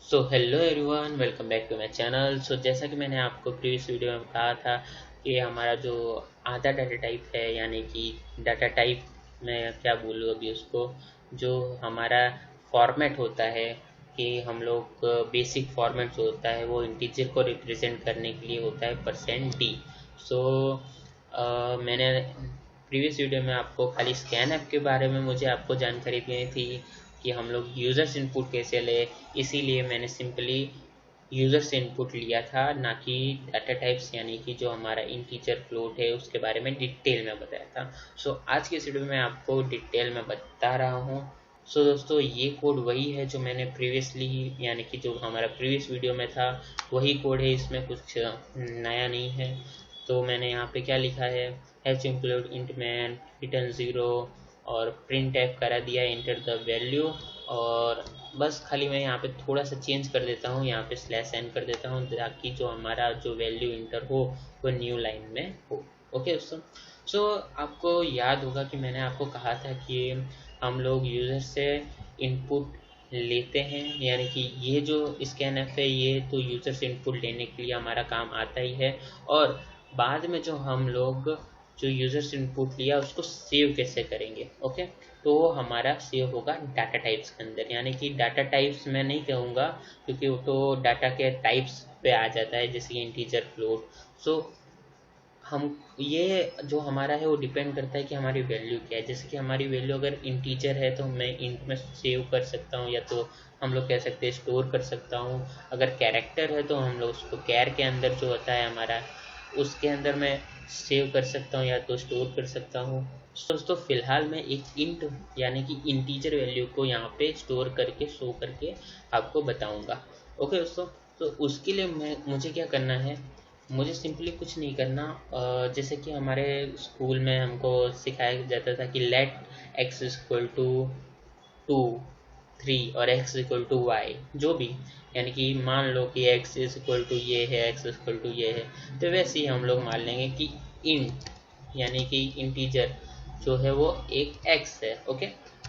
So hello everyone, welcome back to my channel. So जैसा कि मैंने आपको प्रीवियस वीडियो में कहा था कि हमारा जो आधा डाटा टाइप है, यानी कि डाटा टाइप में क्या बोलूँ अभी उसको, जो हमारा फॉर्मेट होता है कि हम लोग बेसिक फॉर्मेट जो होता है वो इंटीजर को रिप्रेजेंट करने के लिए होता है %d। सो मैंने प्रीवियस वीडियो में आपको खाली स्कैन ऐप के बारे में मुझे आपको जानकारी देनी थी कि हम लोग यूज़र्स इनपुट कैसे ले, इसीलिए मैंने सिंपली यूज़र से इनपुट लिया था, ना कि डाटा टाइप्स यानी कि जो हमारा इंटीजर फ्लोट है उसके बारे में डिटेल में बताया था। सो आज के इस वीडियो में आपको डिटेल में बता रहा हूँ। सो दोस्तों, ये कोड वही है जो मैंने प्रीवियसली यानी कि जो हमारा प्रीवियस वीडियो में था वही कोड है, इसमें कुछ नया नहीं है। तो मैंने यहाँ पे क्या लिखा है, hatch include int man return 0 और प्रिंट एफ करा दिया इंटर द वैल्यू, और बस खाली मैं यहाँ पे थोड़ा सा चेंज कर देता हूँ, यहाँ पे /n कर देता हूँ ताकि जो हमारा जो वैल्यू इंटर हो वो न्यू लाइन में हो। ओके दोस्तों, सो आपको याद होगा कि मैंने आपको कहा था कि हम लोग यूज़र से इनपुट लेते हैं, यानी कि ये जो स्कैन एफ है ये तो यूज़र से इनपुट लेने के लिए हमारा काम आता ही है, और बाद में जो हम लोग जो यूज़र से इनपुट लिया उसको सेव कैसे करेंगे। ओके, तो वो हमारा सेव होगा डाटा टाइप्स के अंदर, यानी कि डाटा टाइप्स मैं नहीं कहूँगा क्योंकि वो तो डाटा के टाइप्स पे आ जाता है, जैसे कि इंटीजर फ्लोट। सो हम ये जो हमारा है वो डिपेंड करता है कि हमारी वैल्यू क्या है। जैसे कि हमारी वैल्यू अगर इंटीजर है तो मैं इंट में सेव कर सकता हूँ, या तो हम लोग कह सकते हैं स्टोर कर सकता हूँ। अगर कैरेक्टर है तो हम लोग उसको कैर के अंदर जो होता है हमारा, उसके अंदर मैं सेव कर सकता हूँ या तो स्टोर कर सकता हूँ। दोस्तों फिलहाल मैं एक इंट यानी कि इंटीजर वैल्यू को यहाँ पे स्टोर करके शो करके आपको बताऊँगा। ओके दोस्तों, तो उसके लिए मुझे क्या करना है, मुझे सिंपली कुछ नहीं करना। जैसे कि हमारे स्कूल में हमको सिखाया जाता था कि लेट x इक्वल टू 2 3 और x इक्वल टू वाई, जो भी, यानी कि मान लो कि x इक्वल टू ये है, x इक्वल टू ये है, तो वैसे ही हम लोग मान लेंगे कि इंट यानी कि इंटीजर जो है वो एक x है। ओके,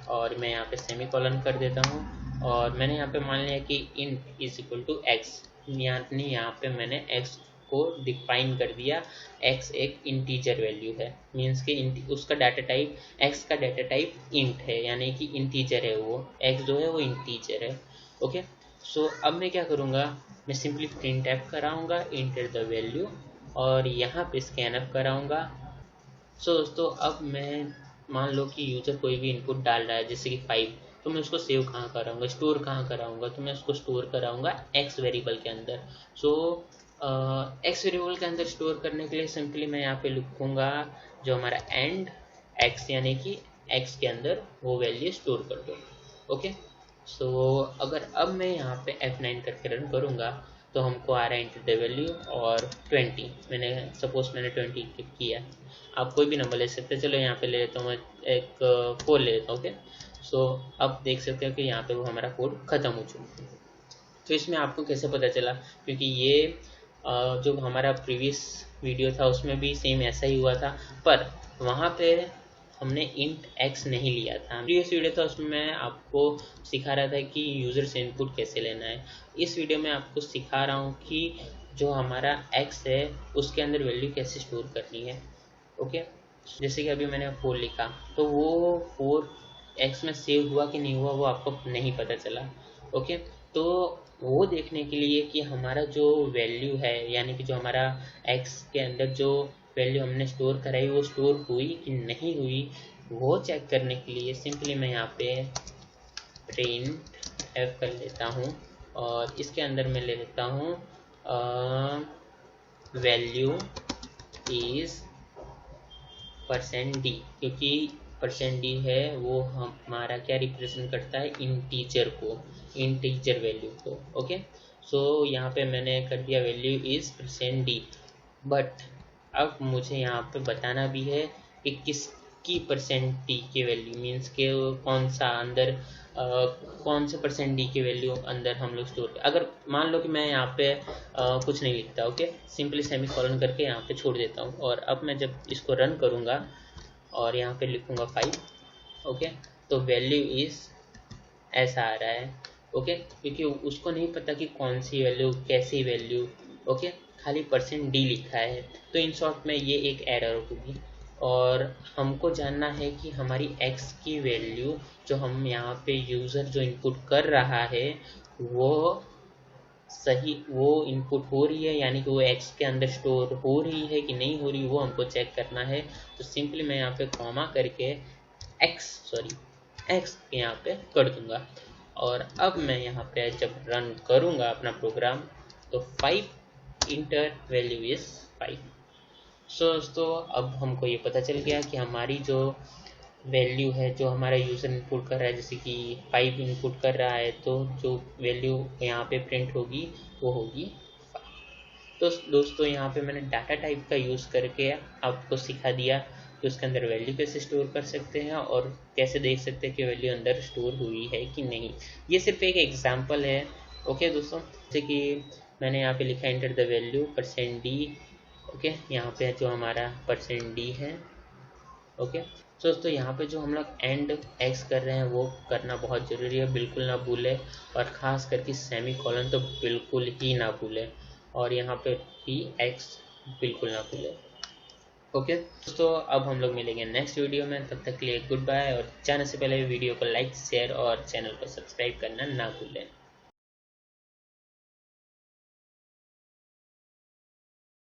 और मैं यहाँ पे सेमी कॉलन कर देता हूँ, और मैंने यहाँ पे मान लिया कि int is equal to X, यानी यहाँ पे मैंने x को डिफाइन कर दिया। x एक इंटीजर वैल्यू है, मीन्स कि उसका डाटा टाइप, x का डाटा टाइप इंट है, यानी कि इंटीजर है, वो x जो है वो इंटीजर है। ओके, सो अब मैं क्या करूँगा, मैं सिंपली प्रिंट एफ कराऊँगा इंटर द वैल्यू, और यहाँ पे स्कैन एफ कराऊँगा। सो दोस्तों, अब मैं मान लो कि यूज़र कोई भी इनपुट डाल रहा है जैसे कि 5, तो मैं उसको सेव कहाँ कराऊंगा, स्टोर कहाँ कराऊंगा, तो मैं उसको स्टोर कराऊंगा एक्स वेरिएबल के अंदर। सो एक्स वेरिएबल के अंदर स्टोर करने के लिए सिंपली मैं यहाँ पे लिखूंगा जो हमारा एंड एक्स, यानी कि एक्स के अंदर वो वैल्यू स्टोर कर दो। ओके, सो अगर अब मैं यहाँ पे F9 करके रन करूँगा तो हमको आ रहा है इंटर द वैल्यू और 20, मैंने सपोज मैंने 20 किया। आप कोई भी नंबर ले सकते हैं, चलो यहाँ पे ले लेता हूँ मैं एक 4 ले लेता हूँ। ओके, सो अब देख सकते हो कि यहाँ पे वो हमारा कोड ख़त्म हो चुका है। तो इसमें आपको कैसे पता चला, क्योंकि ये जो हमारा प्रीवियस वीडियो था उसमें भी सेम ऐसा ही हुआ था, पर वहाँ पे हमने इंट x नहीं लिया था। प्रीवियस वीडियो था उसमें मैं आपको सिखा रहा था कि यूज़र से इनपुट कैसे लेना है। इस वीडियो में आपको सिखा रहा हूँ कि जो हमारा x है उसके अंदर वैल्यू कैसे स्टोर करनी है। ओके, जैसे कि अभी मैंने 4 लिखा, तो वो 4 x में सेव हुआ कि नहीं हुआ वो आपको नहीं पता चला। ओके, तो वो देखने के लिए कि हमारा जो वैल्यू है, यानी कि जो हमारा x के अंदर जो वैल्यू हमने स्टोर कराई वो स्टोर हुई कि नहीं हुई, वो चेक करने के लिए सिंपली मैं यहाँ पे प्रिंट f कर लेता हूँ, और इसके अंदर मैं ले लेता हूँ वैल्यू इज %d, क्योंकि %d है वो हमारा क्या रिप्रेजेंट करता है, इंटीजर को, इंटीजर वैल्यू को। ओके, सो यहाँ पे मैंने कर दिया वैल्यू इज %d, बट अब मुझे यहाँ पे बताना भी है कि किसकी %d की वैल्यू, मीन्स के कौन सा अंदर कौन से %d की वैल्यू अंदर हम लोग स्टोर। अगर मान लो कि मैं यहाँ पे कुछ नहीं लिखता, ओके, सिंपली सेमी कॉलन करके यहाँ पे छोड़ देता हूँ, और अब मैं जब इसको रन करूँगा और यहाँ पे लिखूँगा 5, ओके, तो वैल्यू इज ऐसा आ रहा है ओके, क्योंकि उसको नहीं पता कि कौन सी वैल्यू कैसी वैल्यू। ओके, खाली %d लिखा है, तो इन शॉर्ट में ये एक एरर होगी। और हमको जानना है कि हमारी x की वैल्यू जो हम यहाँ पे यूज़र जो इनपुट कर रहा है वो सही, वो इनपुट हो रही है, यानी कि वो x के अंदर स्टोर हो रही है कि नहीं हो रही, वो हमको चेक करना है। तो सिंपली मैं यहाँ पे कॉमा करके x यहाँ पे कर दूंगा। और अब मैं यहाँ पे जब रन करूंगा अपना प्रोग्राम, तो 5 इंटर वैल्यू इज 5। सो दोस्तों, अब हमको ये पता चल गया कि हमारी जो वैल्यू है जो हमारा यूज़र इनपुट कर रहा है, जैसे कि 5 इनपुट कर रहा है, तो जो वैल्यू यहाँ पे प्रिंट होगी वो होगी 5। तो दोस्तों, यहाँ पे मैंने डाटा टाइप का यूज़ करके आपको सिखा दिया कि उसके अंदर वैल्यू कैसे स्टोर कर सकते हैं और कैसे देख सकते हैं कि वैल्यू अंदर स्टोर हुई है कि नहीं। ये सिर्फ एक एग्जाम्पल है। ओके दोस्तों, जैसे कि मैंने यहाँ पे लिखा enter the value %d। Okay, यहाँ पे जो हमारा %d है। ओके, तो दोस्तों यहाँ पे जो हम लोग एंड x कर रहे हैं वो करना बहुत ज़रूरी है, बिल्कुल ना भूलें। और ख़ास करके सेमी कॉलन तो बिल्कुल ही ना भूलें, और यहाँ पे भी x बिल्कुल ना भूलें। ओके दोस्तों, अब हम लोग मिलेंगे नेक्स्ट वीडियो में, तब तक के लिए गुड बाय। और जाने से पहले वीडियो को लाइक शेयर और चैनल को सब्सक्राइब करना ना भूलें।